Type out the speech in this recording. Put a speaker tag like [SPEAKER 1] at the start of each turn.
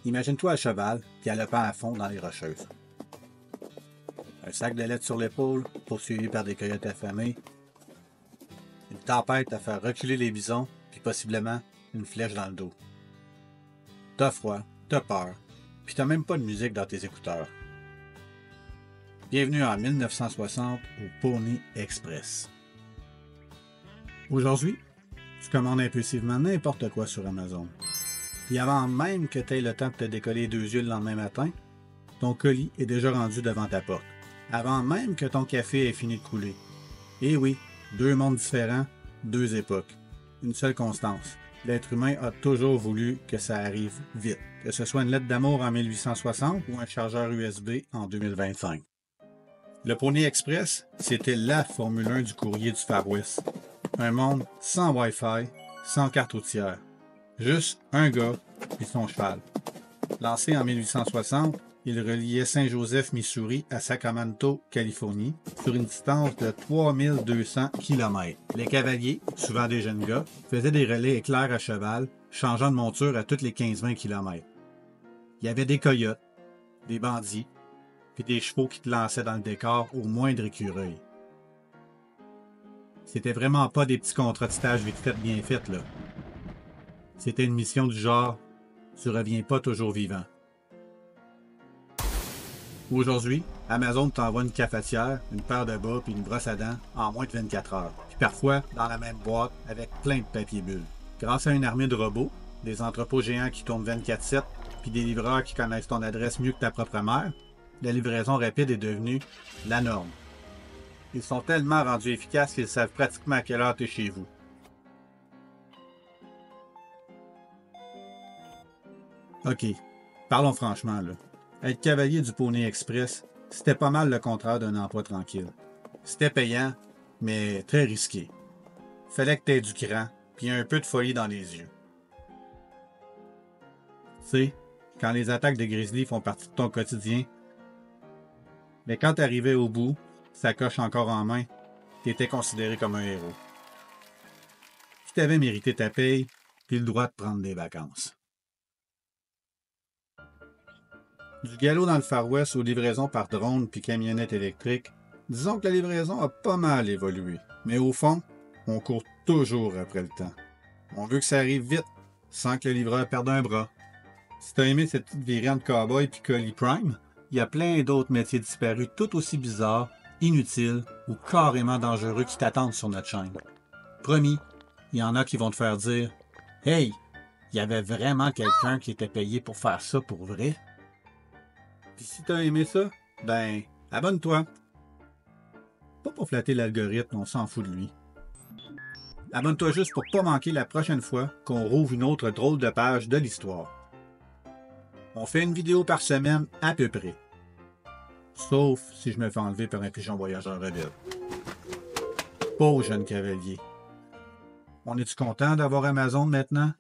[SPEAKER 1] Imagine-toi à cheval, galopant à fond dans les rocheuses. Un sac de lettres sur l'épaule, poursuivi par des coyotes affamés. Une tempête à faire reculer les bisons, puis possiblement une flèche dans le dos. T'as froid, t'as peur, puis t'as même pas de musique dans tes écouteurs. Bienvenue en 1960 au Pony Express. Aujourd'hui, tu commandes impulsivement n'importe quoi sur Amazon. Puis avant même que tu aies le temps de te décoller 2 yeux le lendemain matin, ton colis est déjà rendu devant ta porte. Avant même que ton café ait fini de couler. Et oui, 2 mondes différents, 2 époques. Une seule constance. L'être humain a toujours voulu que ça arrive vite. Que ce soit une lettre d'amour en 1860 ou un chargeur USB en 2025. Le Pony Express, c'était la Formule 1 du courrier du Far West. Un monde sans Wi-Fi, sans carte routière. Juste un gars et son cheval. Lancé en 1860, il reliait Saint-Joseph, Missouri à Sacramento, Californie, sur une distance de 3200 km. Les cavaliers, souvent des jeunes gars, faisaient des relais éclairs à cheval, changeant de monture à toutes les 15-20 km. Il y avait des coyotes, des bandits, puis des chevaux qui te lançaient dans le décor au moindre écureuil. C'était vraiment pas des petits contrats de stage vite fait bien faits, là. C'était une mission du genre « Tu reviens pas toujours vivant ». Aujourd'hui, Amazon t'envoie une cafetière, une paire de bas puis une brosse à dents en moins de 24 heures. Puis parfois, dans la même boîte, avec plein de papier bulle. Grâce à une armée de robots, des entrepôts géants qui tournent 24/7, puis des livreurs qui connaissent ton adresse mieux que ta propre mère, la livraison rapide est devenue la norme. Ils sont tellement rendus efficaces qu'ils savent pratiquement à quelle heure tu es chez vous. Ok, parlons franchement là. Être cavalier du Pony Express, c'était pas mal le contraire d'un emploi tranquille. C'était payant, mais très risqué. Fallait que t'aies du cran, puis un peu de folie dans les yeux. Tu sais, quand les attaques de grizzly font partie de ton quotidien, mais quand t'arrivais au bout, sacoche encore en main, t'étais considéré comme un héros. Tu t'avais mérité ta paye, puis le droit de prendre des vacances. Du galop dans le Far West aux livraisons par drone puis camionnettes électriques, disons que la livraison a pas mal évolué. Mais au fond, on court toujours après le temps. On veut que ça arrive vite, sans que le livreur perde un bras. Si t'as aimé cette petite virée entre cowboy puis colis prime, il y a plein d'autres métiers disparus tout aussi bizarres, inutiles ou carrément dangereux qui t'attendent sur notre chaîne. Promis, il y en a qui vont te faire dire « Hey, il y avait vraiment quelqu'un qui était payé pour faire ça pour vrai? » Puis si t'as aimé ça, ben, abonne-toi. Pas pour flatter l'algorithme, on s'en fout de lui. Abonne-toi juste pour pas manquer la prochaine fois qu'on rouvre une autre drôle de page de l'histoire. On fait une vidéo par semaine à peu près. Sauf si je me fais enlever par un pigeon voyageur rebelle. Pauvre jeune cavalier. On est-tu content d'avoir Amazon maintenant?